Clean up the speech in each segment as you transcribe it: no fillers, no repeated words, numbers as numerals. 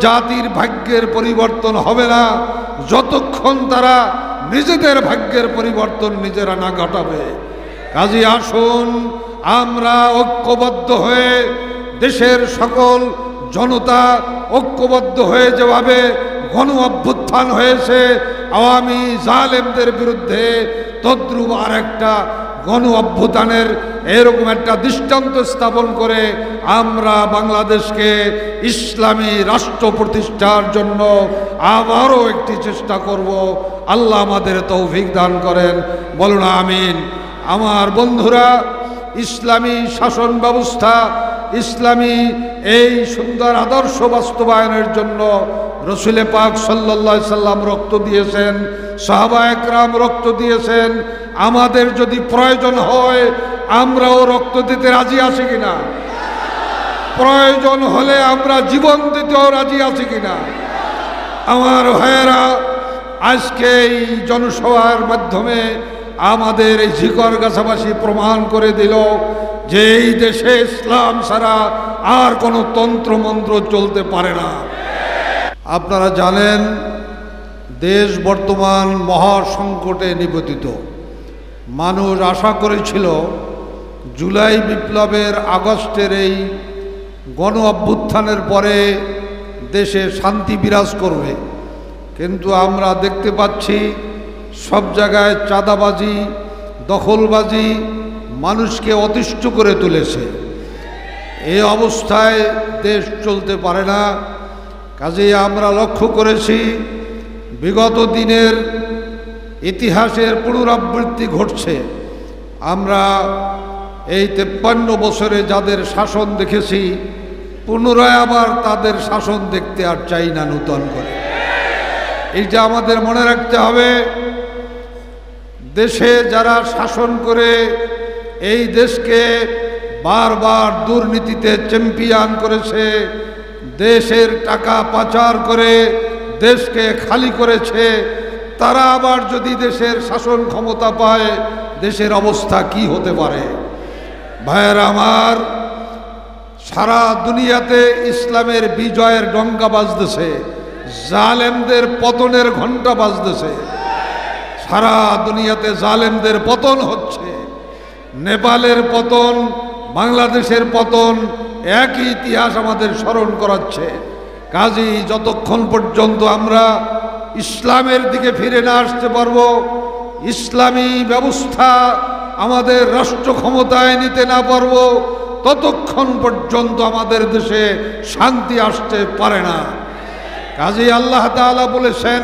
জাতির ভাগ্যের পরিবর্তন হবে না যতক্ষণ তারা নিজেদের ভাগ্যের পরিবর্তন নিজেরা না ঘটাবে। কাজেই আসুন আমরা ঐক্যবদ্ধ হয়ে দেশের সকল জনতা ঐক্যবদ্ধ হয়ে যেভাবে গণ অভ্যুত্থান হয়েছে আওয়ামী জালেমদের বিরুদ্ধে, তদ্রূপ আর একটা গণ অভ্যুত্থানের এরকম একটা দৃষ্টান্ত স্থাপন করে আমরা বাংলাদেশকে ইসলামী রাষ্ট্র প্রতিষ্ঠার জন্য আবারও একটি চেষ্টা করব। আল্লাহ আমাদের তৌফিক দান করেন, বলুন আমিন। আমার বন্ধুরা, ইসলামী শাসন ব্যবস্থা, ইসলামী এই সুন্দর আদর্শ বাস্তবায়নের জন্য রসুল পাক সাল্লাল্লাহু আলাইহি সাল্লাম রক্ত দিয়েছেন, সাহাবায়ে কেরাম রক্ত দিয়েছেন। আমাদের যদি প্রয়োজন হয় আমরাও রক্ত দিতে রাজি আছি কিনা? প্রয়োজন হলে আমরা জীবন দিতেও রাজি আছি কিনা? আমার ভাইয়েরা, আজকে এই জনসভার মাধ্যমে আমাদের এই ঝিকরগাছাবাসী প্রমাণ করে দিল যে এই দেশে ইসলাম ছাড়া আর কোনো তন্ত্রমন্ত্র চলতে পারে না। আপনারা জানেন দেশ বর্তমান মহা সংকটে নিপতিত। মানুষ আশা করেছিল জুলাই বিপ্লবের আগস্টের এই গণ অভ্যুত্থানের পরে দেশে শান্তি বিরাজ করবে, কিন্তু আমরা দেখতে পাচ্ছি সব জায়গায় চাঁদাবাজি, দখলবাজি মানুষকে অতিষ্ঠ করে তুলেছে। এই অবস্থায় দেশ চলতে পারে না। কাজেই আমরা লক্ষ্য করেছি বিগত দিনের ইতিহাসের পুনরাবৃত্তি ঘটছে। আমরা এই 53 বছরে যাদের শাসন দেখেছি পুনরায় আবার তাদের শাসন দেখতে আর চাই না নূতন করে। এইটা আমাদের মনে রাখতে হবে। দেশে যারা শাসন করে এই দেশকে বারবার দুর্নীতিতে চ্যাম্পিয়ন করেছে, দেশের টাকা পাচার করে দেশকে খালি করেছে, তারা আবার যদি দেশের শাসন ক্ষমতা পায় দেশের অবস্থা কি হতে পারে? ভাইয়েরা আমার, সারা দুনিয়াতে ইসলামের বিজয়ের ডঙ্কা বাজতেছে, জালেমদের পতনের ঘণ্টা বাজতেছে। সারা দুনিয়াতে জালেমদের পতন হচ্ছে। নেপালের পতন, বাংলাদেশের পতন, একই ইতিহাস আমাদের স্মরণ করাচ্ছে। কাজেই যতক্ষণ পর্যন্ত আমরা ইসলামের দিকে ফিরে না আসতে পারবো, ইসলামী ব্যবস্থা আমাদের রাষ্ট্র ক্ষমতায় নিতে না পারবো, ততক্ষণ পর্যন্ত আমাদের দেশে শান্তি আসতে পারে না। কাজেই আল্লাহ তাআলা বলেছেন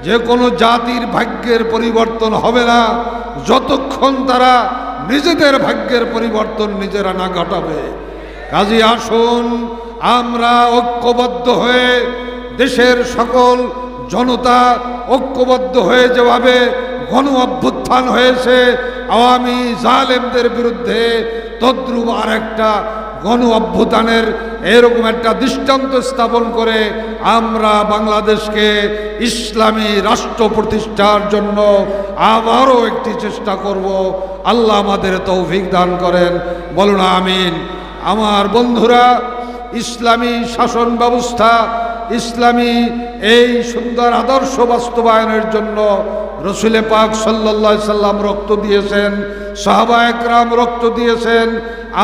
যে কোনো জাতির ভাগ্যের পরিবর্তন হবে না যতক্ষণ তারা নিজেদের ভাগ্যের পরিবর্তন নিজেরা না ঘটাবে। কাজেই আসুন আমরা ঐক্যবদ্ধ হয়ে দেশের সকল জনতা ঐক্যবদ্ধ হয়ে যেভাবে গণ অভ্যুত্থান হয়েছে আওয়ামী জালেমদের বিরুদ্ধে, তদ্রূপ আর একটা গণ অভ্যুত্থানের এরকম একটা দৃষ্টান্ত স্থাপন করে আমরা বাংলাদেশকে ইসলামী রাষ্ট্র প্রতিষ্ঠার জন্য আবারও একটি চেষ্টা করব। আল্লাহ আমাদের তৌফিক দান করেন, বলুন আমিন। আমার বন্ধুরা, ইসলামী শাসন ব্যবস্থা, ইসলামী এই সুন্দর আদর্শ বাস্তবায়নের জন্য রসুল পাক সাল্লাল্লাহু আলাইহি সাল্লাম রক্ত দিয়েছেন, সাহাবায়ে কেরাম রক্ত দিয়েছেন।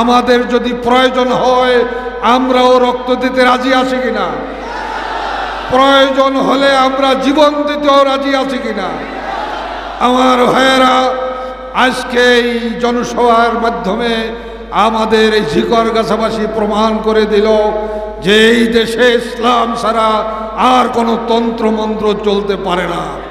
আমাদের যদি প্রয়োজন হয় আমরাও রক্ত দিতে রাজি আছি কিনা? প্রয়োজন হলে আমরা জীবন দিতেও রাজি আছি কিনা? আমার ভাইয়েরা, আজকে এই জনসভার মাধ্যমে আমাদের এই ঝিকরগাছাবাসী প্রমাণ করে দিল যে এই দেশে ইসলাম ছাড়া আর কোনো তন্ত্রমন্ত্র চলতে পারে না।